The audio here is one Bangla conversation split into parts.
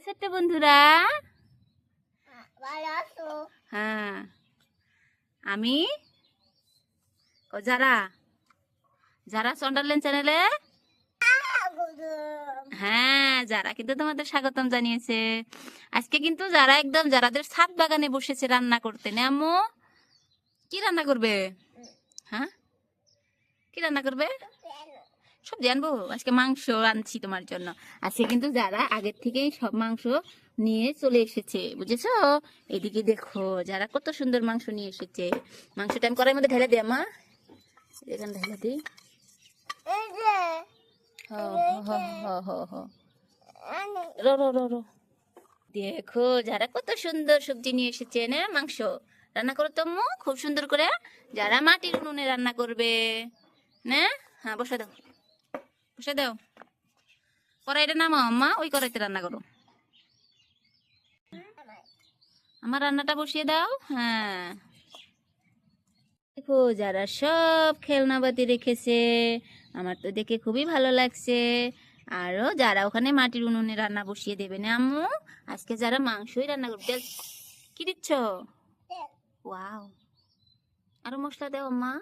ছোট্ট বন্ধুরা, ভালো আছো? হ্যাঁ আমি যারা যারা সন্ডারল্যান্ড চ্যানেলে, হ্যাঁ যারা কিন্তু তোমাদের স্বাগতম জানিয়েছে। আজকে কিন্তু যারা একদম যারাদের ছাদ বাগানে বসেছে রান্না করতে। না আম্মু, কি রান্না করবে? হ্যাঁ কি রান্না করবে? সব জানবো। আজকে মাংস আনছি তোমার জন্য। আজকে কিন্তু যারা আগের থেকেই সব মাংস নিয়ে চলে এসেছে, বুঝেছো? এদিকে দেখো যারা কত সুন্দর মাংস নিয়ে এসেছে। মাংসটা আমি কড়াইয়ের মধ্যে ঢেলে দিই মা, এখানে ঢেলে দিই। এই যে হ হ হ হ হ রো রো রো রো। দেখো যারা কত সুন্দর সবজি নিয়ে এসেছে না, মাংস রান্না করো তো আম্মু খুব সুন্দর করে। যারা মাটির উনুনে রান্না করবে না, হ্যাঁ বসে দাও বসে দাও। কড়াইটা নামাও আম্মা, ওই কড়াইতে রান্না করো। আমার রান্নাটা বসিয়ে দাও। হ্যাঁ দেখো যারা সব খেলনাবাতি রেখেছে, আমার তো দেখে খুবই ভালো লাগছে। আরো যারা ওখানে মাটির উনুনে রান্না বসিয়ে দেবে না আম্মু, আজকে যারা মাংসই রান্না করবে। কি দিচ্ছ? ওয়াও, আরো মশলা দাও আম্মা।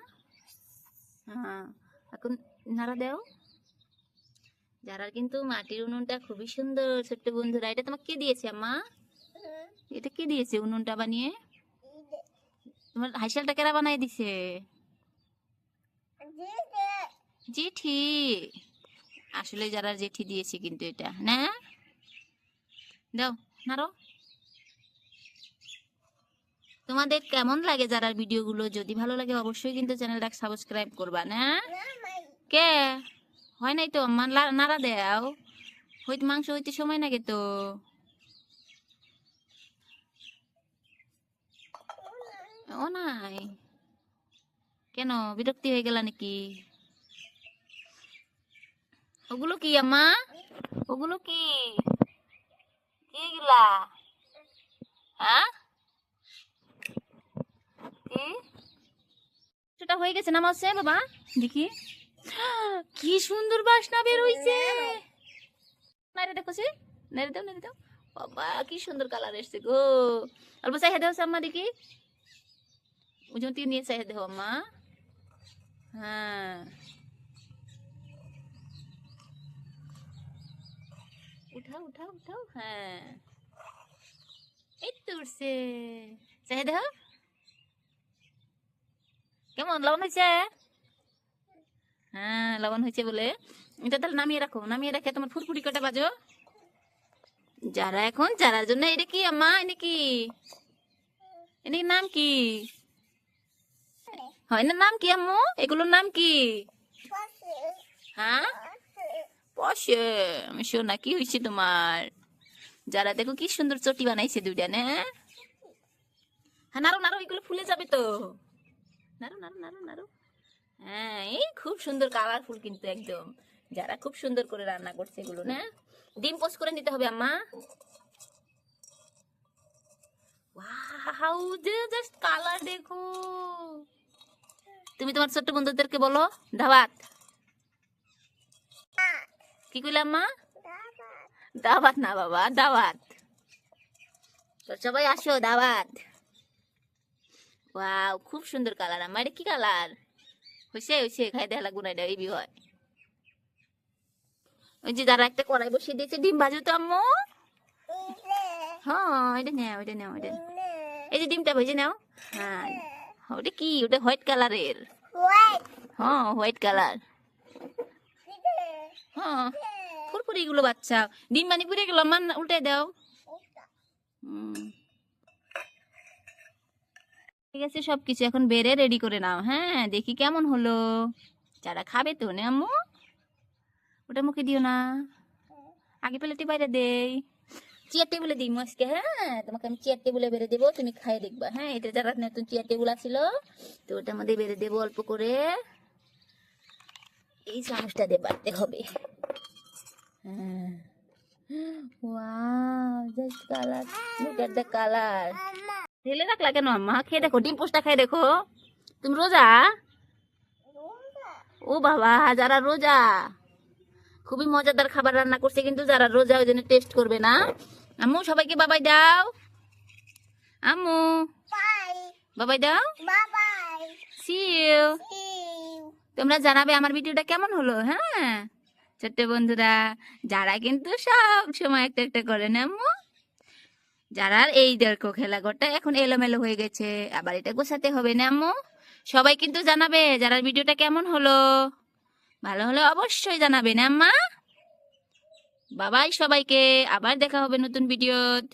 হ্যাঁ এখন নাড়া দাও। যারা কিন্তু মাটির উনুনটা খুবই সুন্দর। ছোট্ট বন্ধুরা, এটা তোমাকে কে দিয়েছে আম্মা? এটা কে দিয়েছে উনুনটা বানিয়ে? তোমার হাইশালটা কেরা বানাই দিছে? জেঠি। আসলে যারা জেঠি দিয়েছে কিন্তু এটা না। দাও নাড়ো। তোমাদের কেমন লাগে যারা ভিডিওগুলো? যদি ভালো লাগে অবশ্যই কিন্তু চ্যানেলটা সাবস্ক্রাইব করবা না। কে হয় নাই তো নাড়া দাও। হইতে মাংস হইতে সময় লাগে তো। ও নাই কেন, বিরক্তি হয়ে গেল নাকি? ওগুলো কি আম্মা? ওগুলো কি কি এগুলা? হ্যাঁ কি সেটা হয়ে গেছে না মাসে বাবা? দেখি কি সুন্দর বাসনা বের হইছে। নাইরে দেখো সে, নাইরে দাও নাইরে দাও। বাবা কি সুন্দর কালার এসছে গো। অল্প চাই দেও আম্মা দেখি, ওজন দিয়ে নিয়ে চাই দেও আম্মা। হ্যাঁ উঠাও উঠাও উঠাও। হ্যাঁ এই তো উঠছে। চাই দেও কেমন লবণ হয়েছে? হ্যাঁ লবণ হয়েছে বলে এটা তাহলে নামিয়ে রাখো। নামিয়ে রাখে তোমার ফুরফুরি কটা বাজো। যারা এখন যারার জন্য এটা কি আম্মা? এটা কি, এটার নাম কি হয় না? নাম কি আম্মু? এগুলোর নাম কি? হ্যাঁ বসে আমি শোনা কি হয়েছে তোমার? যারা দেখো কি সুন্দর চটি বানাইছে দুইটা না। হ্যাঁ নাড়ো নাড়ো, এগুলো ফুলে যাবে তো। নাড়ো নাড়ো নাড়ো নাড়ো। হ্যাঁ এই খুব সুন্দর কালারফুল কিন্তু একদম। যারা খুব সুন্দর করে রান্না করছে এগুলো না। ডিম পোস্ট করে নিতে হবে আম্মা। ওয়াও জাস্ট কালার দেখো। তুমি তোমার ছোট্ট বন্ধুদেরকে বলো দাওয়াত। কি কইলাম মা? দাওয়াত না বাবা, দাওয়াত। সবাই আসো দাওয়াত। ওয়াও খুব সুন্দর কালার আম্মা। এটা কি কালার হয়েছে? হয়েছে খাই দেখা লাগবো না, এটা এই হয়। ওই যে যারা একটা কড়াই বসিয়ে দিয়েছে ডিম ভাজো তো আম্মু। হ্যাঁ এটা নাও এটা নাও এটা। এই যে ডিমটা ভেজে নাও। হ্যাঁ ওটা কি? ওটা হোয়াইট কালারের। হ্যাঁ হোয়াইট কালার। হ্যাঁ ফুরফুরি গুলো বাচ্চা ডিম মানে পুড়ে গেল মান, উল্টাই দাও। ঠিক আছে সবকিছু এখন বেড়ে রেডি করে নাও। হ্যাঁ দেখি কেমন হলো। যারা খাবে তো না আম্মু, ওটা মুখে দিও না, আগে প্লেটে বাইরে দেই। চেয়ার টেবিলে দিই আজকে। হ্যাঁ তোমাকে আমি চেয়ার টেবিলে বেড়ে দেবো, তুমি খাই দেখবা। হ্যাঁ এটা যারা নতুন চেয়ার টেবিল আছিল তো ওটার মধ্যে বেড়ে দেবো অল্প করে। এই চামচটা দিয়ে বাড়তে হবে। হ্যাঁ wow just colour, look at the colour. ঢেলে রাখলা কেন আম্মা? খেয়ে দেখো, ডিম পোস্টটা খেয়ে দেখো। তুমি রোজা? ও বাবা যারা রোজা খুবই মজাদার খাবার রান্না করছে কিন্তু যারা রোজা ওই জন্য টেস্ট করবে না। আম্মু সবাইকে বাবাই দাও। আম্মু বাই বাবাই দাও। বাবাই সি ইউ। ইউ তোমরা জানাবে আমার ভিডিওটা কেমন হলো। হ্যাঁ ছোট্ট বন্ধুরা, যারা কিন্তু সব সময় একটা একটা করে না আম্মু। যারা এই দেখো খেলা ঘরটা এখন এলোমেলো হয়ে গেছে, আবার এটা গোছাতে হবে না আম্মু। সবাই কিন্তু জানাবে যারা ভিডিওটা কেমন হলো। ভালো হলে অবশ্যই জানাবে না আম্মা। বাবাই সবাইকে, আবার দেখা হবে নতুন ভিডিও।